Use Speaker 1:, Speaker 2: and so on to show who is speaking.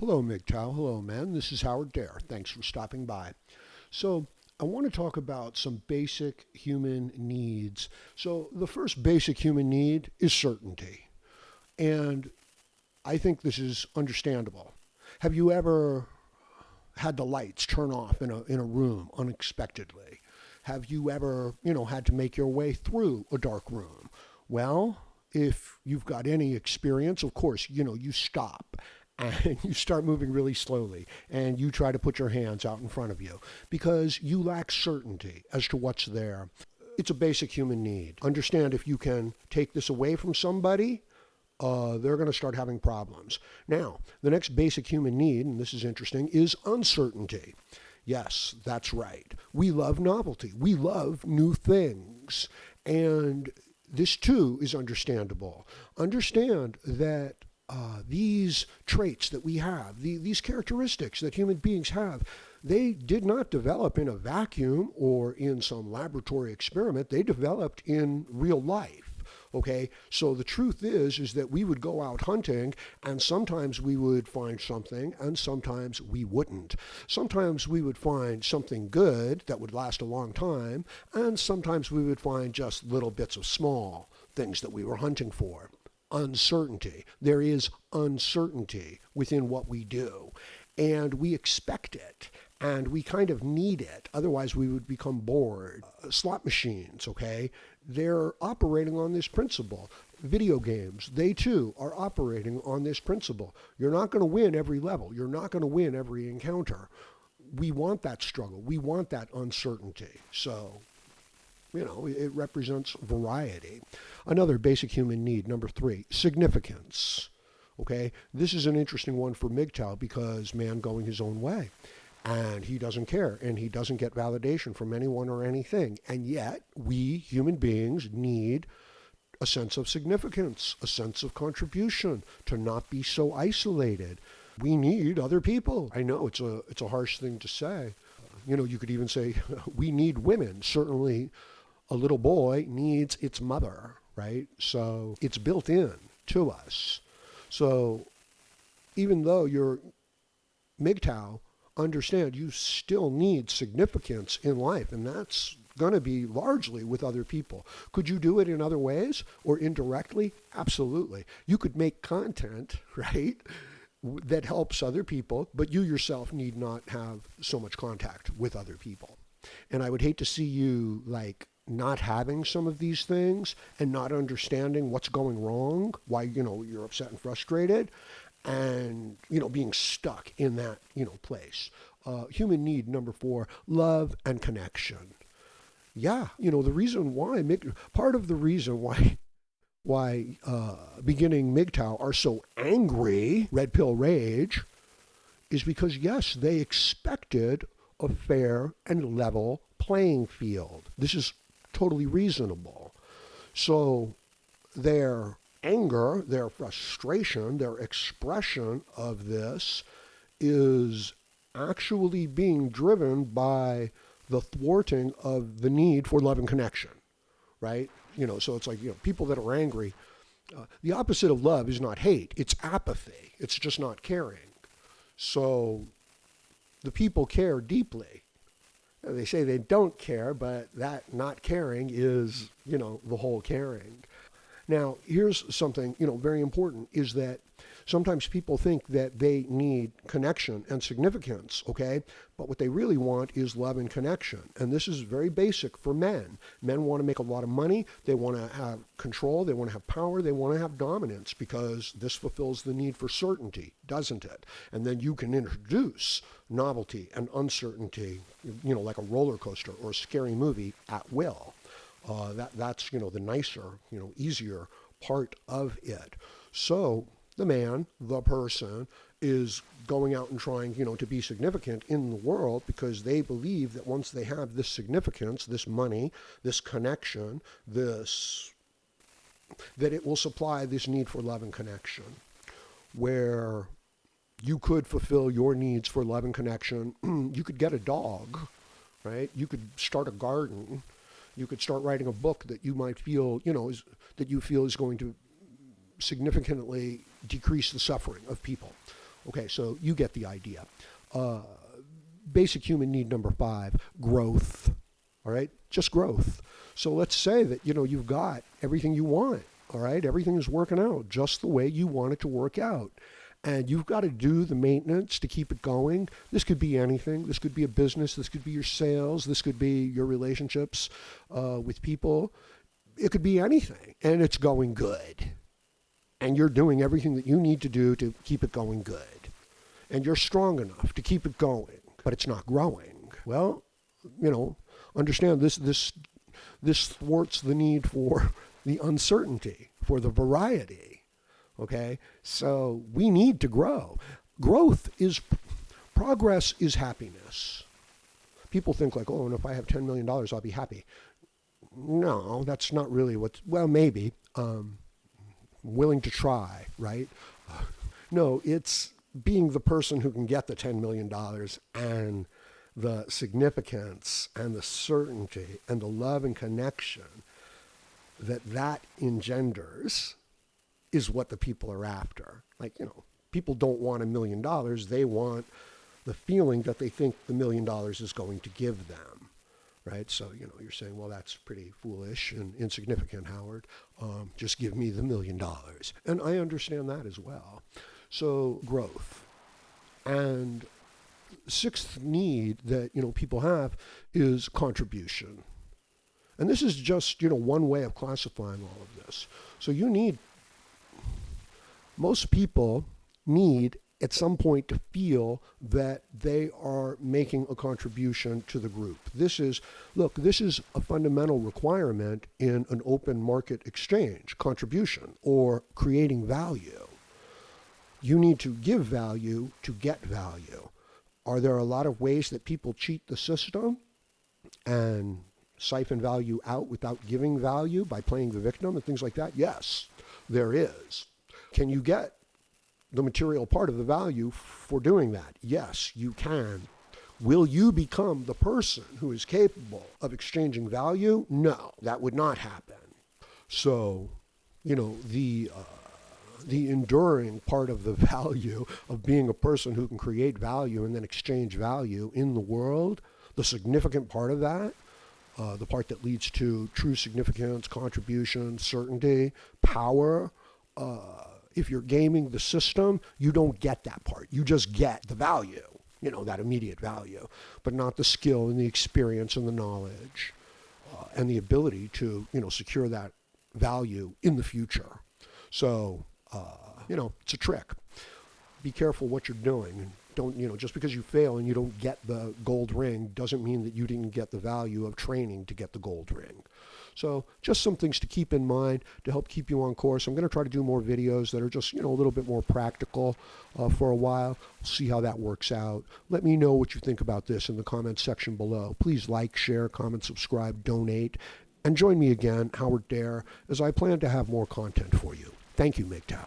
Speaker 1: Hello, MGTOW. Hello, man. This is Howard Dare. Thanks for stopping by. So, I want to talk about some basic human needs. So, the first basic human need is certainty. And I think this is understandable. Have you ever had the lights turn off in a room unexpectedly? Have you ever, had to make your way through a dark room? Well, if you've got any experience, of course, you stop and you start moving really slowly and you try to put your hands out in front of you because you lack certainty as to what's there. It's a basic human need. Understand if you can take this away from somebody, they're going to start having problems. Now, the next basic human need, and this is interesting, is uncertainty. Yes, that's right. We love novelty. We love new things. And this too is understandable. Understand that these traits that we have, these characteristics that human beings have, they did not develop in a vacuum or in some laboratory experiment. They developed in real life. Okay, so the truth is that we would go out hunting, and sometimes we would find something, and sometimes we wouldn't. Sometimes we would find something good that would last a long time, and sometimes we would find just little bits of small things that we were hunting for. Uncertainty. There is uncertainty within what we do, and we expect it. And we kind of need it. Otherwise, we would become bored. Slot machines, okay, they're operating on this principle. Video games, they too are operating on this principle. You're not going to win every level. You're not going to win every encounter. We want that struggle. We want that uncertainty. So, it represents variety. Another basic human need, number 3, significance. Okay, this is an interesting one for MGTOW because man going his own way. And he doesn't care, and he doesn't get validation from anyone or anything. And yet, we human beings need a sense of significance, a sense of contribution, to not be so isolated. We need other people. I know it's a harsh thing to say. You could even say we need women. Certainly, a little boy needs its mother, right? So it's built in to us. So even though you're MGTOW, understand you still need significance in life, and that's going to be largely with other people. Could you do it in other ways or indirectly? Absolutely. You could make content, right, that helps other people, but you yourself need not have so much contact with other people. And I would hate to see you not having some of these things and not understanding what's going wrong, why you're upset and frustrated, and being stuck in that place. Human need number 4, love and connection. Yeah, the reason why part of the reason why beginning MGTOW are so angry, red pill rage, is because yes, they expected a fair and level playing field. This is totally reasonable. So their anger, their frustration, their expression of this is actually being driven by the thwarting of the need for love and connection, right? So it's people that are angry. The opposite of love is not hate, it's apathy. It's just not caring. So the people care deeply. They say they don't care, but that not caring is, the whole caring. Now, here's something, very important, is that sometimes people think that they need connection and significance, okay? But what they really want is love and connection. And this is very basic for men. Men want to make a lot of money. They want to have control. They want to have power. They want to have dominance because this fulfills the need for certainty, doesn't it? And then you can introduce novelty and uncertainty, like a roller coaster or a scary movie at will. That's the nicer, easier part of it. So the man, the person, is going out and trying, to be significant in the world because they believe that once they have this significance, this money, this connection, that it will supply this need for love and connection, where you could fulfill your needs for love and connection. You could get a dog, right? You could start a garden. You could start writing a book that you might feel, that you feel is going to significantly decrease the suffering of people. Okay, so you get the idea. Uh, Basic human need number 5, growth. All right, just growth. So let's say that you've got everything you want. All right, everything is working out just the way you want it to work out. And you've got to do the maintenance to keep it going. This could be anything. This could be a business. This could be your sales. This could be your relationships with people. It could be anything. And it's going good. And you're doing everything that you need to do to keep it going good. And you're strong enough to keep it going, but it's not growing. Well, understand this thwarts the need for the uncertainty, for the variety. Okay? So we need to grow. Progress is happiness. People think like, oh, and if I have $10 million, I'll be happy. No, that's not really well, maybe. Willing to try, right? No, it's being the person who can get the $10 million and the significance and the certainty and the love and connection that engenders is what the people are after. Like, people don't want $1 million. They want the feeling that they think the $1 million is going to give them. Right? So, you're saying, well, that's pretty foolish and insignificant, Howard. Just give me the $1 million. And I understand that as well. So, growth. And sixth need that, people have is contribution. And this is just, one way of classifying all of this. So most people need at some point to feel that they are making a contribution to the group. This is a fundamental requirement in an open market exchange, contribution, or creating value. You need to give value to get value. Are there a lot of ways that people cheat the system and siphon value out without giving value by playing the victim and things like that? Yes, there is. Can you get the material part of the value for doing that? Yes, you can. Will you become the person who is capable of exchanging value? No, that would not happen. So, the enduring part of the value of being a person who can create value and then exchange value in the world, the significant part of that, the part that leads to true significance, contribution, certainty, power, if you're gaming the system, you don't get that part. You just get the value, that immediate value, but not the skill and the experience and the knowledge and the ability to, secure that value in the future. So, it's a trick. Be careful what you're doing. Don't, just because you fail and you don't get the gold ring doesn't mean that you didn't get the value of training to get the gold ring. So just some things to keep in mind to help keep you on course. I'm going to try to do more videos that are just, a little bit more practical for a while. See how that works out. Let me know what you think about this in the comments section below. Please like, share, comment, subscribe, donate, and join me again, Howard Dare, as I plan to have more content for you. Thank you, MGTOW.